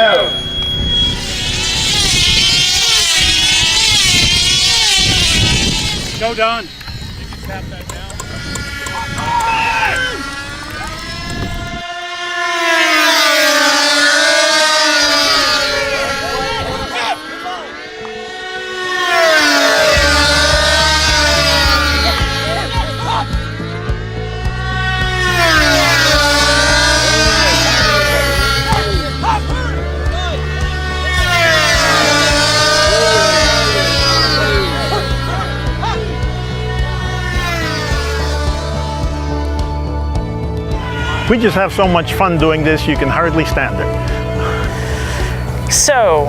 go. Go, Don. You can tap that down. We just have so much fun doing this, you can hardly stand it. So,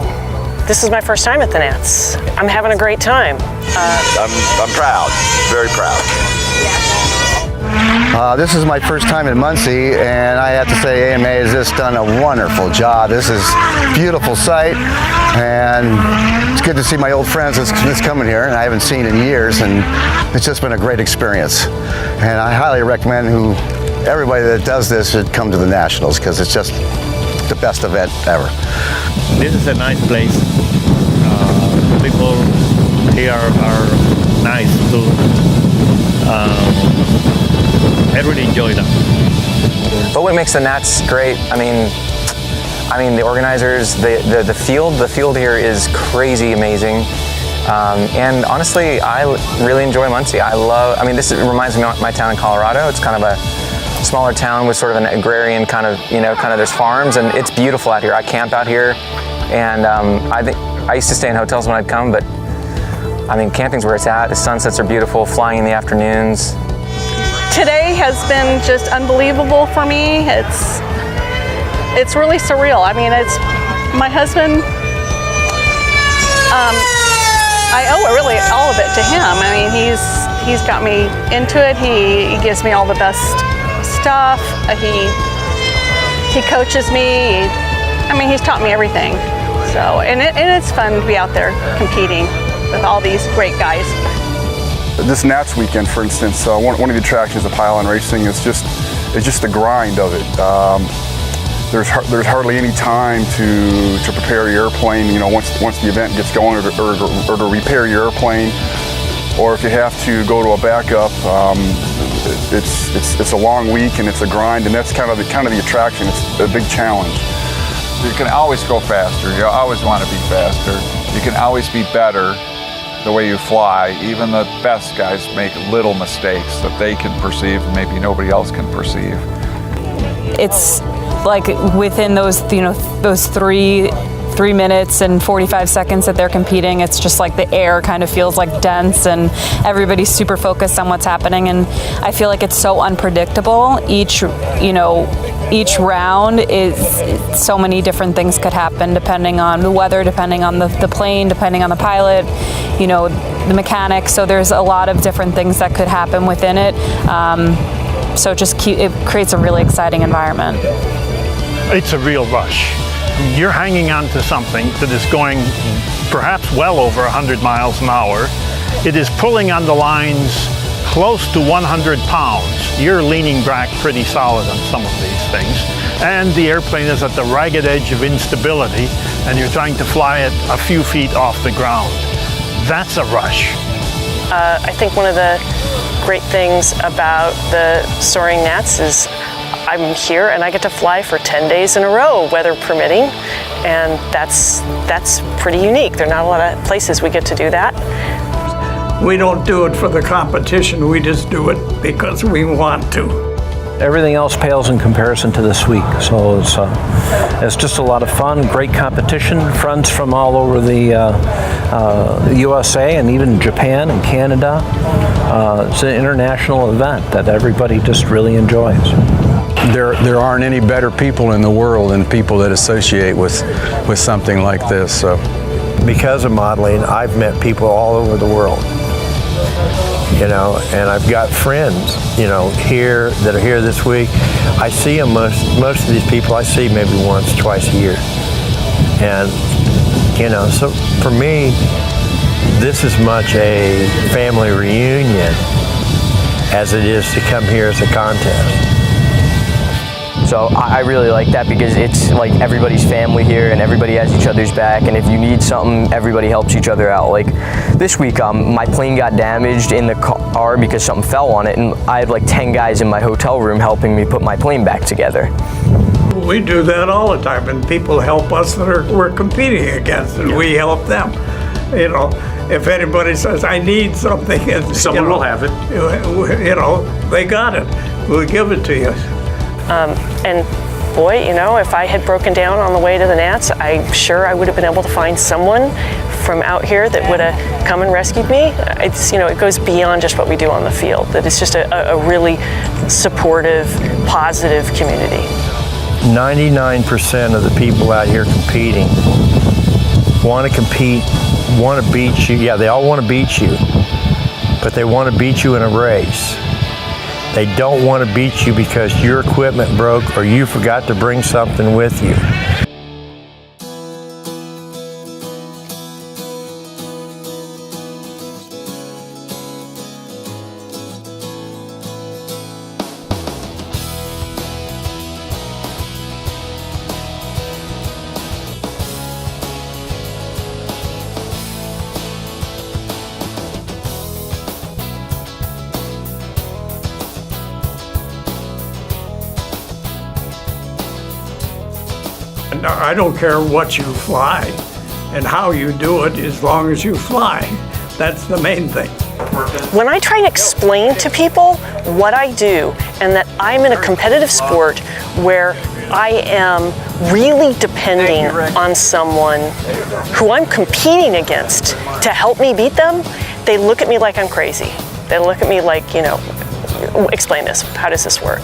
this is my first time at the Nats. I'm having a great time. I'm proud, very proud. This is my first time in Muncie, and I have to say AMA has just done a wonderful job. This is a beautiful site, and it's good to see my old friends that's coming here, and I haven't seen in years, and it's just been a great experience. And I highly recommend everybody that does this should come to the Nationals, because it's just the best event ever. This is a nice place. People here are nice too. I really enjoy them. But what makes the Nats great, I mean the organizers, the field here is crazy amazing. And honestly, I really enjoy Muncie. This reminds me of my town in Colorado. It's kind of a smaller town with sort of an agrarian kind of there's farms, and it's beautiful out here. I camp out here, and I used to stay in hotels when I'd come, but camping's where it's at. The sunsets are beautiful, flying in the afternoons. Today has been just unbelievable for me. It's really surreal. It's my husband. I owe it really all of it to him. He's got me into it. He gives me all the best stuff. He coaches me. He's taught me everything. So, and it's fun to be out there competing with all these great guys. This Nats weekend, for instance, one of the attractions of pylon racing is just the grind of it. There's hardly any time to prepare your airplane. Once the event gets going, or to repair your airplane, or if you have to go to a backup. It's a long week, and it's a grind, and that's kind of the attraction. It's a big challenge. You can always go faster. You always want to be faster. You can always be better the way you fly. Even the best guys make little mistakes that they can perceive and maybe nobody else can perceive. It's like within those those 3 minutes and 45 seconds that they're competing, it's just like the air kind of feels like dense, and everybody's super focused on what's happening, and I feel like it's so unpredictable. Each round is so many different things could happen depending on the weather, depending on the plane, depending on the pilot, the mechanics. So there's a lot of different things that could happen within it. So it creates a really exciting environment. It's a real rush. You're hanging on to something that is going perhaps well over 100 miles an hour. It is pulling on the lines close to 100 pounds. You're leaning back pretty solid on some of these things. And the airplane is at the ragged edge of instability, and you're trying to fly it a few feet off the ground. That's a rush. I think one of the great things about the Soaring Nats is I'm here and I get to fly for 10 days in a row, weather permitting, and that's pretty unique. There are not a lot of places we get to do that. We don't do it for the competition, we just do it because we want to. Everything else pales in comparison to this week, so it's just a lot of fun, great competition, friends from all over the USA and even Japan and Canada. It's an international event that everybody just really enjoys. There aren't any better people in the world than people that associate with something like this. So, because of modeling, I've met people all over the world, and I've got friends, here that are here this week. I see them most of these people I see maybe once, twice a year, and so for me, this is much a family reunion as it is to come here as a contest. So I really like that because it's like everybody's family here and everybody has each other's back, and if you need something, everybody helps each other out. Like this week, my plane got damaged in the car because something fell on it, and I had like 10 guys in my hotel room helping me put my plane back together. We do that all the time, and people help us that we're competing against, and we help them. You know, if anybody says, I need something, and, someone will have it. You know, they got it. We'll give it to you. And boy, you know, if I had broken down on the way to the Nats, I'm sure I would have been able to find someone from out here that would have come and rescued me. It's, you know, it goes beyond just what we do on the field. That it's just a really supportive, positive community. 99% of the people out here competing want to compete, want to beat you. Yeah, they all want to beat you, but they want to beat you in a race. They don't want to beat you because your equipment broke or you forgot to bring something with you. I don't care what you fly and how you do it as long as you fly. That's the main thing. When I try to explain to people what I do and that I'm in a competitive sport where I am really depending on someone who I'm competing against to help me beat them, they look at me like I'm crazy. They look at me like, you know, explain this, how does this work?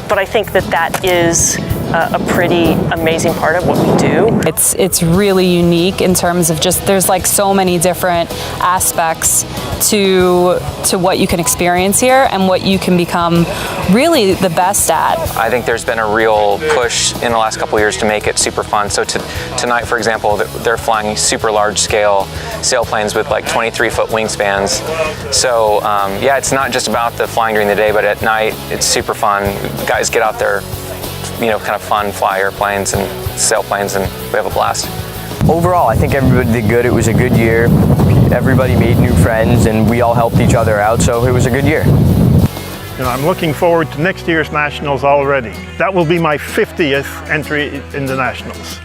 But I think that that is a pretty amazing part of what we do. It's really unique in terms of just there's like so many different aspects to what you can experience here and what you can become really the best at. I think there's been a real push in the last couple of years to make it super fun. So tonight, for example, they're flying super large scale sailplanes with like 23-foot wingspans. So yeah, it's not just about the flying during the day, but at night it's super fun. Guys get out there, you know, kind of fun, fly airplanes and sailplanes, and we have a blast. Overall, I think everybody did good. It was a good year. Everybody made new friends and we all helped each other out, so it was a good year. And I'm looking forward to next year's Nationals already. That will be my 50th entry in the Nationals.